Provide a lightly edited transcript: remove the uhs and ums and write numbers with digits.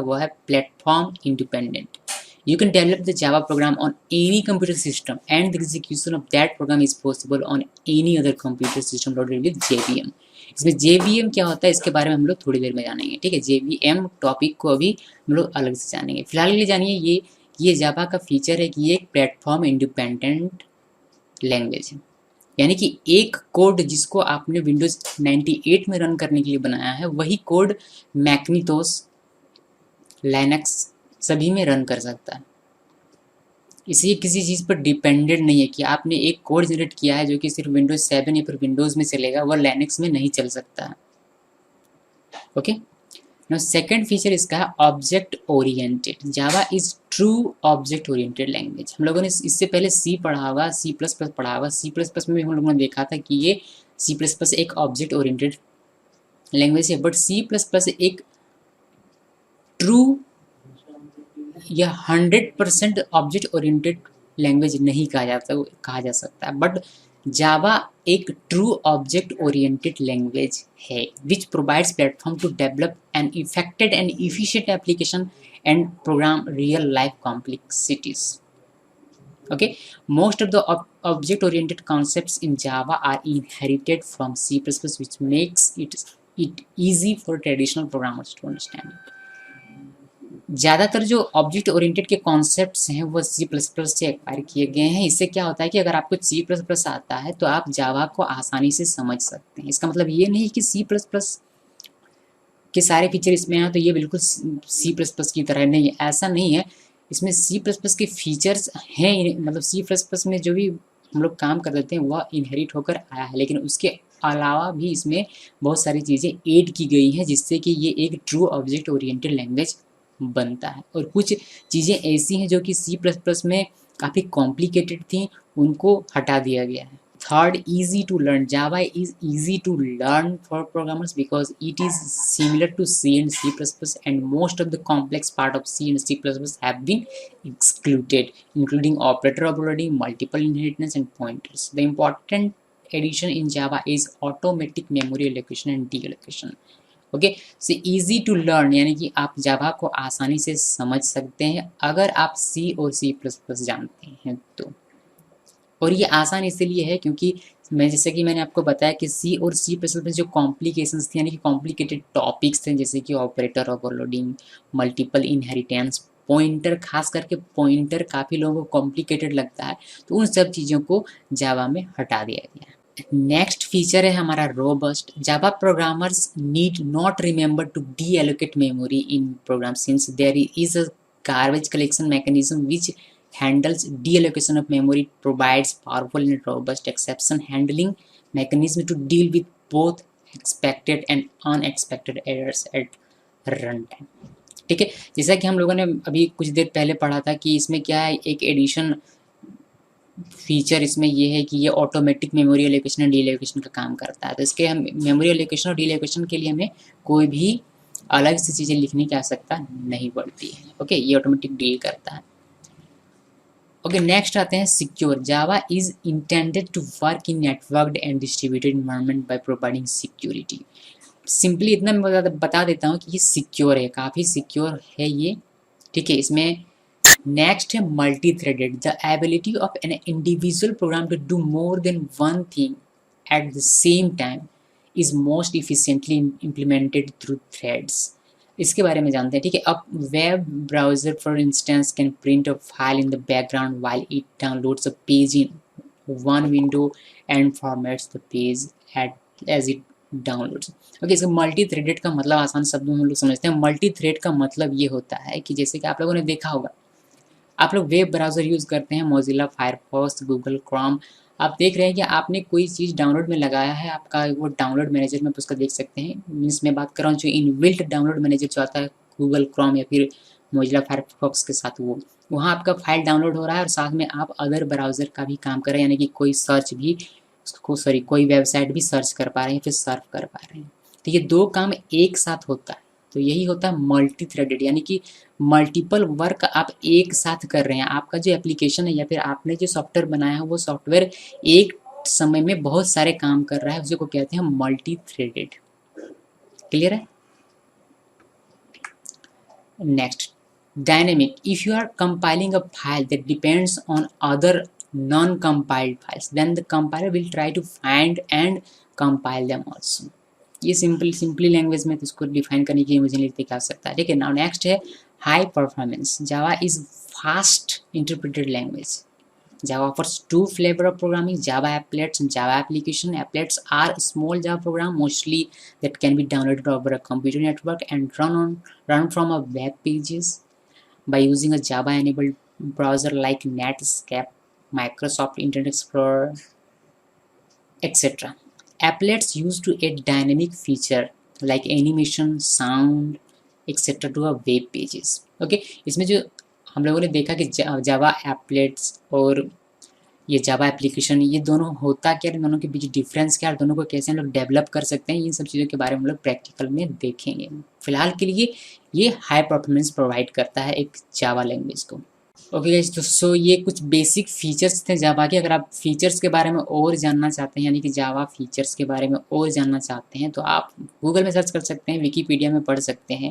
हुआ है platform independent. You can develop the Java program on any computer system and the execution of that program is possible on any other computer system loaded with JVM। इसमें JVM क्या होता है इसके बारे में हम लोग थोड़ी देर में जानेंगे, ठीक है। JVM टॉपिक को अभी हम लोग अलग से जानेंगे। फिलहाल के लिए जानिए ये जावा का फीचर है कि ये एक प्लेटफॉर्म इंडिपेंडेंट लैंग्वेज है, यानी कि एक कोड जिसको आपने विंडोज 98 में रन करने के लिए बनाया है वही कोड मैकनितोस, लाइनक्स सभी में रन कर सकता है। इसलिए किसी चीज़ पर डिपेंडेंट नहीं है कि आपने एक कोड जनरेट किया है जो कि सिर्फ विंडोज 7 या फिर विंडोज में चलेगा, वह लाइनक्स में नहीं चल सकता है। ओके, नाउ सेकंड फीचर इसका है object oriented. Java is true object oriented language. हम लोगों ने इससे पहले सी पढ़ा होगा, सी प्लस प्लस पढ़ा होगा। सी प्लस प्लस में भी हम लोगों ने देखा था कि ये सी प्लस प्लस एक ऑब्जेक्ट ओरिएंटेड लैंग्वेज है, बट सी प्लस प्लस एक ट्रू या 100% ऑब्जेक्ट ओरिएंटेड लैंग्वेज नहीं कहा जा सकता, बट जावा एक ट्रू ऑब्जेक्ट ओरिएंटेड लैंग्वेज है which provides platform to develop an effected and efficient application and program real life complexities. Okay, most of the object oriented concepts in Java are inherited from C++, which makes it easy for traditional programmers to understand it। ज़्यादातर जो object oriented के concepts हैं वो C++ से acquire किए गए हैं। इससे क्या होता है कि अगर आपको C++ आता है तो आप जावा को आसानी से समझ सकते हैं। इसका मतलब ये नहीं कि C++ के सारे फीचर इसमें हैं तो ये बिल्कुल C++ की तरह नहीं है, ऐसा नहीं है। इसमें C++ के फीचर्स हैं, मतलब C++ में जो भी हम लोग काम कर देते हैं वह इनहेरिट होकर आया है, लेकिन उसके अलावा भी इसमें बहुत सारी चीज़ें ऐड की गई हैं जिससे कि ये एक ट्रू ऑब्जेक्ट ओरिएंटेड लैंग्वेज बनता है। और कुछ चीज़ें ऐसी हैं जो कि C++ में काफ़ी कॉम्प्लिकेटेड थी, उनको हटा दिया गया है। Third, easy to learn. Java is easy to learn for programmers because it is similar to C and C++, and most of the complex part of C and C++ have been excluded, including operator overloading, multiple inheritance, and pointers. The important addition in Java is automatic memory allocation and deallocation. Okay, so easy to learn यानी कि आप जावा को आसानी से समझ सकते हैं अगर आप सी और सी प्लस प्लस जानते हैं तो। और ये आसान इसलिए है क्योंकि जैसे कि मैंने आपको बताया कि सी और सी प्लस प्लस में जो कॉम्प्लिकेशंस थे यानी कि कॉम्प्लिकेटेड टॉपिक्स थे जैसे कि operator overloading, multiple inheritance, pointer, खास करके पॉइंटर काफ़ी लोगों को कॉम्प्लिकेटेड लगता है, तो उन सब चीज़ों को जावा में हटा दिया गया है। नेक्स्ट फीचर है हमारा robust. Java programmers need not remember to deallocate memory in program since there is a garbage collection mechanism which handles deallocation of memory, provides powerful and robust exception handling mechanism to deal with both expected and unexpected errors at runtime। ठीक है, जैसा कि हम लोगों ने अभी कुछ देर पहले पढ़ा था कि इसमें क्या है, एक एडिशन फीचर इसमें ये है कि ये ऑटोमेटिक मेमोरी एलोकेशन एंड डीएलोकेशन का काम करता है। तो इसके हम मेमोरी एलोकेशन और डीएलोकेशन के लिए हमें कोई भी अलग से चीज़ें लिखने की आवश्यकता नहीं पड़ती है। ओके, ये ऑटोमेटिक डील करता है। ओके, नेक्स्ट आते हैं secure. Java is intended to work in networked and distributed environment by providing security. Simply इतना मैं बता देता हूँ कि ये सिक्योर है, काफ़ी सिक्योर है ये। ठीक है, इसमें नेक्स्ट है multi threaded. The ability of an individual program to do more than one thing at the same time is most efficiently implemented through threads. इसके बारे में जानते हैं। ठीक है, अब web browser for instance can print a file in the background while it downloads a page in one window and formats the page as it downloads. Okay, इसका multi threaded का मतलब आसान शब्दों में हम लोग समझते हैं। मल्टी थ्रेड का मतलब ये होता है कि जैसे कि आप लोगों ने देखा होगा, आप लोग वेब ब्राउज़र यूज़ करते हैं, मोजिला फायरफॉक्स, गूगल क्रोम। आप देख रहे हैं कि आपने कोई चीज़ डाउनलोड में लगाया है, आपका वो डाउनलोड मैनेजर में आप उसका देख सकते हैं। मीन्स मैं बात कर रहा हूँ जो इनबिल्ट डाउनलोड मैनेजर जो आता है गूगल क्रोम या फिर मोजिला फायरफॉक्स के साथ, वो वहाँ आपका फाइल डाउनलोड हो रहा है और साथ में आप अदर ब्राउज़र का भी काम कर रहे हैं, यानी कि कोई सर्च भी कोई वेबसाइट भी सर्च कर पा रहे हैं, फिर सर्फ कर पा रहे हैं। तो ये दो काम एक साथ होता है, तो यही होता है मल्टी थ्रेडेड, यानी कि मल्टीपल वर्क आप एक साथ कर रहे हैं। आपका जो एप्लीकेशन है या फिर आपने जो सॉफ्टवेयर बनाया है वो सॉफ्टवेयर एक समय में बहुत सारे काम कर रहा है, उसी को कहते हैं मल्टी थ्रेडेड। क्लियर है? Next, dynamic. If you are compiling a file that depends on other non-compiled files, then the compiler will try to find and compile them also. ये सिंपली लैंग्वेज में तो इसको डिफाइन करने की मुझे नहीं दिखा सकता। ठीक है, नाउ नेक्स्ट है high performance. Java is fast interpreted language. Java offers two flavor of programming, Java applets and Java application. Applets are small Java program mostly that can be downloaded over a computer network and run from a web pages by using a Java enabled browser like Netscape, Microsoft Internet Explorer, etc. Applets used to add dynamic feature like animation, sound, etc. to a web pages. Okay, इसमें जो हम लोगों ने देखा कि जावा एप्लेट्स और ये Java application, ये दोनों होता क्या है, इन दोनों के बीच डिफरेंस क्या है, दोनों को कैसे हम लोग डेवलप कर सकते हैं, इन सब चीज़ों के बारे में हम लोग प्रैक्टिकल में देखेंगे। फिलहाल के लिए ये हाई परफॉर्मेंस प्रोवाइड करता है एक जावा लैंग्वेज को। ओके गाइस, तो सो ये कुछ बेसिक फीचर्स थे जावा के। अगर आप फीचर्स के बारे में और जानना चाहते हैं, यानी कि जावा फीचर्स के बारे में और जानना चाहते हैं, तो आप गूगल में सर्च कर सकते हैं, विकीपीडिया में पढ़ सकते हैं।